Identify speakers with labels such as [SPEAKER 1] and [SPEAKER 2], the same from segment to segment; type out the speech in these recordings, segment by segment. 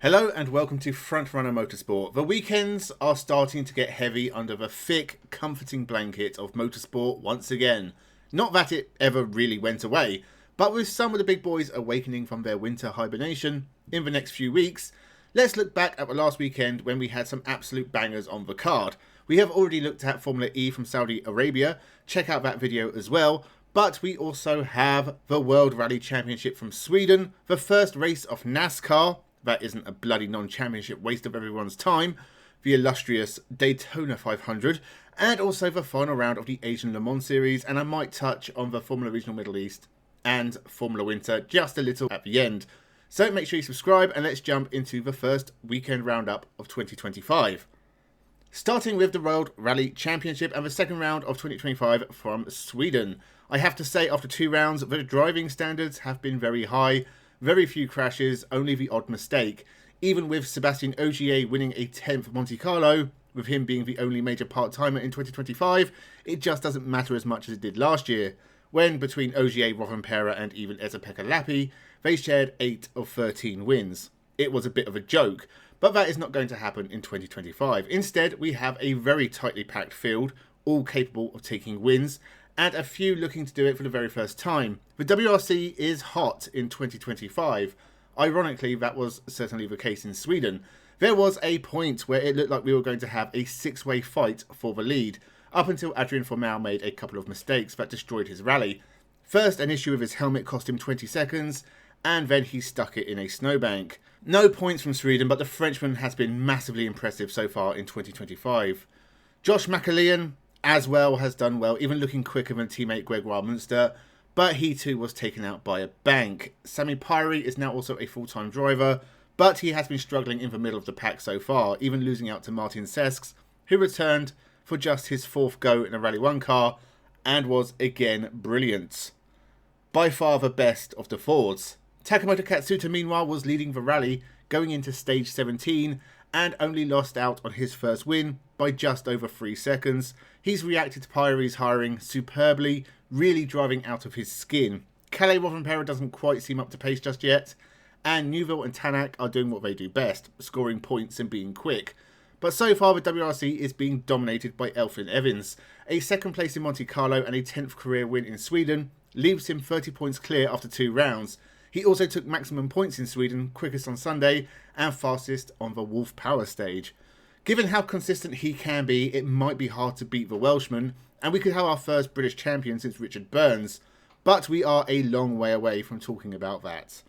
[SPEAKER 1] Hello and welcome to Frontrunner Motorsport. The weekends are starting to get heavy under the thick, comforting blanket of motorsport once again. Not that it ever really went away, but with some of the big boys awakening from their winter hibernation in the next few weeks, let's look back at the last weekend when we had some absolute bangers on the card. We have already looked at Formula E from Saudi Arabia, check out that video as well, but we also have the World Rally Championship from Sweden, the first race of NASCAR. That isn't a bloody non-championship waste of everyone's time, the illustrious Daytona 500, and also the final round of the Asian Le Mans Series, and I might touch on the Formula Regional Middle East and Formula Winter just a little at the end. So make sure you subscribe and let's jump into the first weekend roundup of 2025. Starting with the World Rally Championship and the second round of 2025 from Sweden. I have to say, after 2 rounds, the driving standards have been very high. Very few crashes, only the odd mistake. Even with Sebastian Ogier winning a 10th Monte Carlo, with him being the only major part-timer in 2025, it just doesn't matter as much as it did last year, when between Ogier, Rovanperä and even Esa-Pekka Lappi, they shared 8 of 13 wins. It was a bit of a joke, but that is not going to happen in 2025. Instead, we have a very tightly packed field, all capable of taking wins, and a few looking to do it for the very first time. The WRC is hot in 2025. Ironically, that was certainly the case in Sweden. There was a point where it looked like we were going to have a 6-way fight for the lead, up until Adrian Formel made a couple of mistakes that destroyed his rally. First, an issue with his helmet cost him 20 seconds, and then he stuck it in a snowbank. No points from Sweden, but the Frenchman has been massively impressive so far in 2025. Josh McAlean as well has done well, even looking quicker than teammate Gregoire Munster, but he too was taken out by a bank. Sami Pyri is now also a full-time driver, but he has been struggling in the middle of the pack so far, even losing out to Martin Sesks, who returned for just his 4th go in a Rally 1 car, and was again brilliant. By far the best of the Fords. Takamoto Katsuta meanwhile was leading the rally going into stage 17, and only lost out on his first win by just over 3 seconds. He's reacted to Pyri's hiring superbly, really driving out of his skin. Kalle Rovanperä doesn't quite seem up to pace just yet, and Neuville and Tanak are doing what they do best, scoring points and being quick. But so far the WRC is being dominated by Elfyn Evans. A 2nd place in Monte Carlo and a 10th career win in Sweden leaves him 30 points clear after 2 rounds. He also took maximum points in Sweden, quickest on Sunday and fastest on the Wolf Power stage. Given how consistent he can be, it might be hard to beat the Welshman, and we could have our first British champion since Richard Burns, but we are a long way away from talking about that.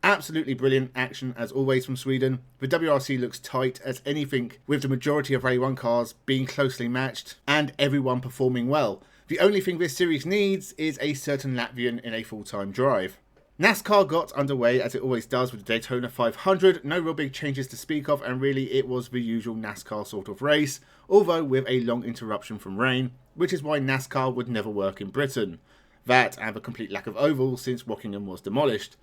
[SPEAKER 1] Absolutely brilliant action as always from Sweden. The WRC looks tight as anything, with the majority of Rally 1 cars being closely matched and everyone performing well. The only thing this series needs is a certain Latvian in a full-time drive. NASCAR got underway as it always does with the Daytona 500, no real big changes to speak of, and really it was the usual NASCAR sort of race, although with a long interruption from rain, which is why NASCAR would never work in Britain. That and the complete lack of ovals since Wokingham was demolished.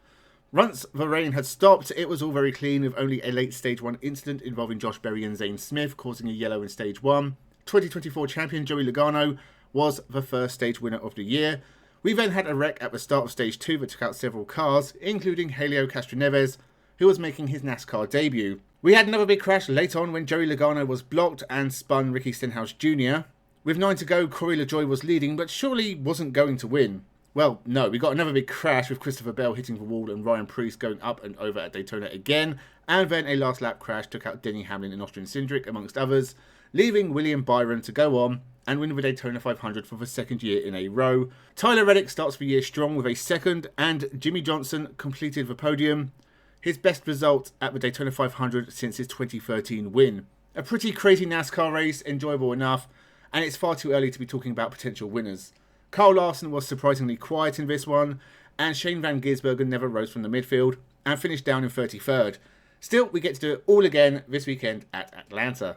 [SPEAKER 1] Once the rain had stopped, it was all very clean with only a late stage 1 incident involving Josh Berry and Zane Smith causing a yellow in stage 1. 2024 champion Joey Logano was the first stage winner of the year. We then had a wreck at the start of stage 2 that took out several cars, including Helio Castroneves, who was making his NASCAR debut. We had another big crash late on when Joey Logano was blocked and spun Ricky Stenhouse Jr. With 9 to go, Corey LaJoie was leading, but surely wasn't going to win. Well, no, we got another big crash with Christopher Bell hitting the wall and Ryan Preece going up and over at Daytona again, and then a last lap crash took out Denny Hamlin and Austrian Cindric, amongst others, leaving William Byron to go on and win the Daytona 500 for the 2nd year in a row. Tyler Reddick starts the year strong with a 2nd, and Jimmy Johnson completed the podium, his best result at the Daytona 500 since his 2013 win. A pretty crazy NASCAR race, enjoyable enough, and it's far too early to be talking about potential winners. Kyle Larson was surprisingly quiet in this one, and Shane Van Gisbergen never rose from the midfield and finished down in 33rd. Still, we get to do it all again this weekend at Atlanta.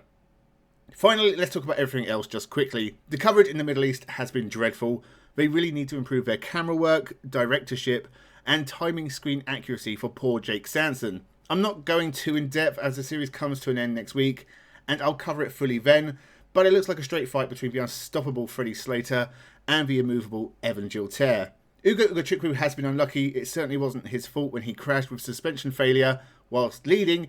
[SPEAKER 1] Finally, let's talk about everything else just quickly. The coverage in the Middle East has been dreadful. They really need to improve their camera work, directorship, and timing screen accuracy for poor Jake Sanson. I'm not going too in depth as the series comes to an end next week, and I'll cover it fully then, but it looks like a straight fight between the unstoppable Freddie Slater and the immovable Evan Giltaire. Ugo Ugochukwu has been unlucky. It certainly wasn't his fault when he crashed with suspension failure whilst leading,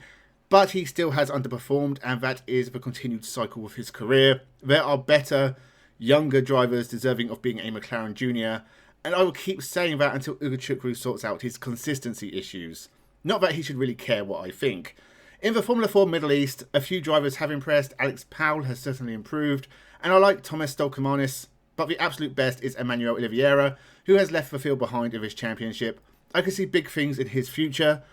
[SPEAKER 1] but he still has underperformed, and that is the continued cycle of his career. There are better, younger drivers deserving of being a McLaren Junior, and I will keep saying that until Ugo Chukwu sorts out his consistency issues. Not that he should really care what I think. In the Formula 4 Middle East, a few drivers have impressed. Alex Powell has certainly improved, and I like Thomas Stolkomanis, but the absolute best is Emmanuel Oliveira, who has left the field behind in this championship. I can see big things in his future,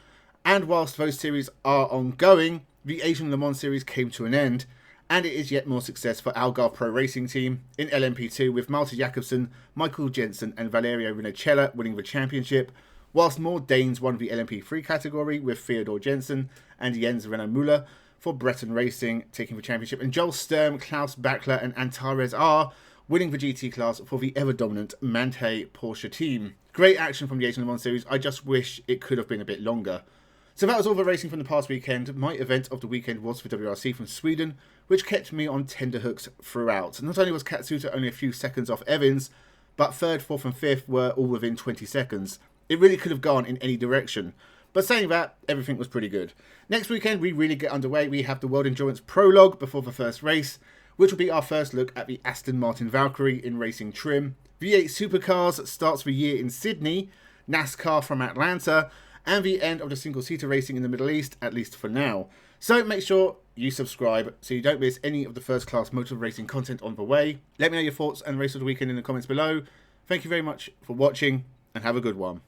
[SPEAKER 1] and whilst those series are ongoing, the Asian Le Mans series came to an end, and it is yet more success for Algarve Pro Racing Team in LMP2 with Malte Jakobsen, Michael Jensen and Valerio Rinicella winning the championship, whilst more Danes won the LMP3 category with Theodor Jensen and Jens Renamuller for Breton Racing taking the championship, and Joel Sturm, Klaus Bachler and Antares R winning the GT class for the ever-dominant Manthey Porsche team. Great action from the Asian Le Mans series. I just wish it could have been a bit longer. So that was all the racing from the past weekend. My event of the weekend was for WRC from Sweden, which kept me on tenterhooks throughout. Not only was Katsuta only a few seconds off Evans, but 3rd, 4th and 5th were all within 20 seconds. It really could have gone in any direction. But saying that, everything was pretty good. Next weekend, we really get underway. We have the World Endurance Prologue before the first race, which will be our first look at the Aston Martin Valkyrie in racing trim. V8 Supercars starts the year in Sydney, NASCAR from Atlanta, and the end of the single-seater racing in the Middle East, at least for now. So make sure you subscribe so you don't miss any of the first-class motor racing content on the way. Let me know your thoughts and race of the weekend in the comments below. Thank you very much for watching, and have a good one.